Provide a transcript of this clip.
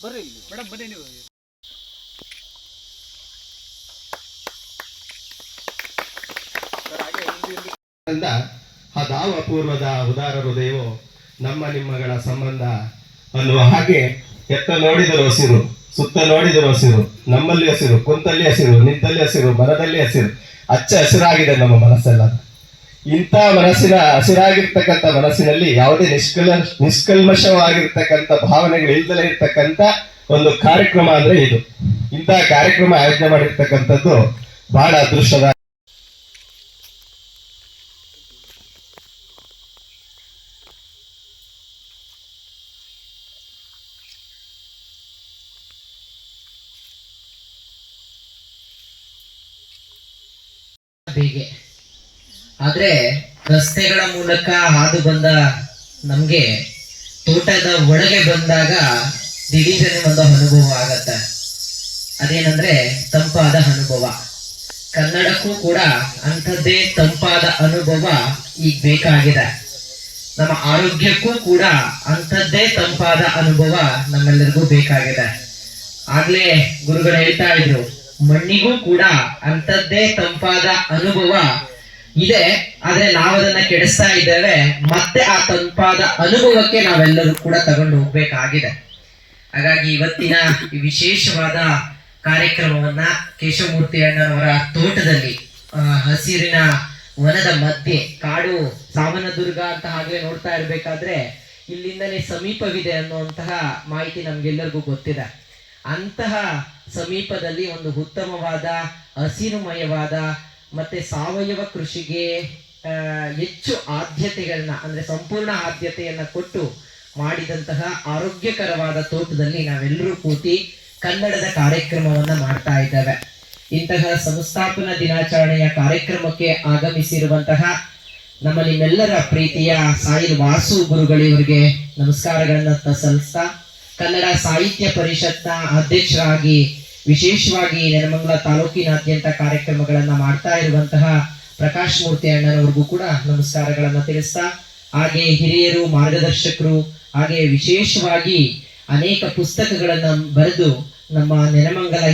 ಬರ್ರಿ ಮೇಡಮ್ ಬನ್ನಿ ನೀವು ಅದಾವ ಪೂರ್ವದ ಉದಾರ ಹೃದಯವು ನಮ್ಮ ನಿಮ್ಮಗಳ ಸಂಬಂಧ ಅನ್ನುವ ಹಾಗೆ ಎತ್ತ ನೋಡಿದರು ಹಸಿರು, ಸುತ್ತ ನೋಡಿದರು ಹಸಿರು, ನಮ್ಮಲ್ಲಿ ಹಸಿರು, ಕುಂತಲ್ಲಿ ಹಸಿರು, ನಿಂತಲ್ಲಿ ಹಸಿರು, ಮರದಲ್ಲಿ ಹಸಿರು, ಹಚ್ಚ ಹಸಿರಾಗಿದೆ ನಮ್ಮ ಮನಸ್ಸೆಲ್ಲ. ಇಂಥ ಮನಸ್ಸಿನ ಹಸಿರಾಗಿರ್ತಕ್ಕಂಥ ಮನಸ್ಸಿನಲ್ಲಿ ಯಾವುದೇ ನಿಷ್ಕಲ್ಮಶವಾಗಿರ್ತಕ್ಕಂಥ ಭಾವನೆಗಳು ಇಲ್ದಲೇ ಇರ್ತಕ್ಕಂಥ ಒಂದು ಕಾರ್ಯಕ್ರಮ ಅಂದ್ರೆ ಇದು. ಇಂಥ ಕಾರ್ಯಕ್ರಮ ಆಯೋಜನೆ ಮಾಡಿರ್ತಕ್ಕಂಥದ್ದು ಬಹಳ ಅದೃಷ್ಟದ. ಬೇಗೆ ಆದ್ರೆ ರಸ್ತೆಗಳ ಮೂಲಕ ಹಾದು ಬಂದ ನಮ್ಗೆ ತೋಟದ ಒಳಗೆ ಬಂದಾಗ ದಿಢೀರನೆ ಒಂದು ಅನುಭವ ಆಗತ್ತ. ಅದೇನಂದ್ರೆ ತಂಪಾದ ಅನುಭವ. ಕನ್ನಡಕ್ಕೂ ಕೂಡ ಅಂಥದ್ದೇ ತಂಪಾದ ಅನುಭವ ಈಗ ಬೇಕಾಗಿದೆ. ನಮ್ಮ ಆರೋಗ್ಯಕ್ಕೂ ಕೂಡ ಅಂಥದ್ದೇ ತಂಪಾದ ಅನುಭವ ನಮ್ಮೆಲ್ಲರಿಗೂ ಬೇಕಾಗಿದೆ. ಆಗ್ಲೇ ಗುರುಗಳು ಹೇಳ್ತಾ ಇದ್ರು, ಮಣ್ಣಿಗೂ ಕೂಡ ಅಂಥದ್ದೇ ತಂಪಾದ ಅನುಭವ ಇದೆ, ಆದ್ರೆ ನಾವದನ್ನ ಕೆಡಿಸ್ತಾ ಇದ್ದೇವೆ. ಮತ್ತೆ ಆ ತಂಪಾದ ಅನುಭವಕ್ಕೆ ನಾವೆಲ್ಲರೂ ಕೂಡ ತಗೊಂಡು ಹೋಗ್ಬೇಕಾಗಿದೆ. ಹಾಗಾಗಿ ಇವತ್ತಿನ ಈ ವಿಶೇಷವಾದ ಕಾರ್ಯಕ್ರಮವನ್ನ ಕೇಶವಮೂರ್ತಿ ಅಣ್ಣನವರ ತೋಟದಲ್ಲಿ ಹಸಿರಿನ ವನದ ಮಧ್ಯೆ, ಕಾಡು ಸಾವನದುರ್ಗ ಅಂತ ಹಾಗೆ ನೋಡ್ತಾ ಇರ್ಬೇಕಾದ್ರೆ ಇಲ್ಲಿಂದಲೇ ಸಮೀಪವಿದೆ ಅನ್ನುವಂತಹ ಮಾಹಿತಿ ನಮ್ಗೆಲ್ಲರಿಗೂ ಗೊತ್ತಿದೆ. ಅಂತಹ ಸಮೀಪದಲ್ಲಿ ಒಂದು ಉತ್ತಮವಾದ ಹಸಿರುಮಯವಾದ ಮತ್ತೆ ಸಾವಯವ ಕೃಷಿಗೆ ಹೆಚ್ಚು ಆದ್ಯತೆಗಳನ್ನ ಅಂದ್ರೆ ಸಂಪೂರ್ಣ ಆದ್ಯತೆಯನ್ನ ಕೊಟ್ಟು ಮಾಡಿದಂತಹ ಆರೋಗ್ಯಕರವಾದ ತೋಟದಲ್ಲಿ ನಾವೆಲ್ಲರೂ ಕೂತಿ ಕನ್ನಡದ ಕಾರ್ಯಕ್ರಮವನ್ನ ಮಾಡ್ತಾ ಇದ್ದೇವೆ. ಇಂತಹ ಸಂಸ್ಥಾಪನಾ ದಿನಾಚರಣೆಯ ಕಾರ್ಯಕ್ರಮಕ್ಕೆ ಆಗಮಿಸಿರುವಂತಹ ನಮ್ಮ ನಿಮ್ಮೆಲ್ಲರ ಪ್ರೀತಿಯ ಸಾಯಿಲ್ ವಾಸು ಗುರುಗಳಿವರಿಗೆ ನಮಸ್ಕಾರಗಳನ್ನ ಸಲ್ಲಿಸ್ತಾ, ಕನ್ನಡ ಸಾಹಿತ್ಯ ಪರಿಷತ್ನ ಅಧ್ಯಕ್ಷರಾಗಿ ವಿಶೇಷವಾಗಿ ನೆಲಮಂಗಲ ತಾಲೂಕಿನಾದ್ಯಂತ ಕಾರ್ಯಕ್ರಮಗಳನ್ನ ಮಾಡ್ತಾ ಇರುವಂತಹ ಪ್ರಕಾಶ್ ಮೂರ್ತಿ ಅಣ್ಣನವ್ರಿಗೂ ಕೂಡ ನಮಸ್ಕಾರಗಳನ್ನ ತಿಳಿಸ್ತಾ, ಹಾಗೆ ಹಿರಿಯರು, ಮಾರ್ಗದರ್ಶಕರು, ಹಾಗೆ ವಿಶೇಷವಾಗಿ ಅನೇಕ ಪುಸ್ತಕಗಳನ್ನ ಬರೆದು ನಮ್ಮ ನೆಲಮಂಗಲ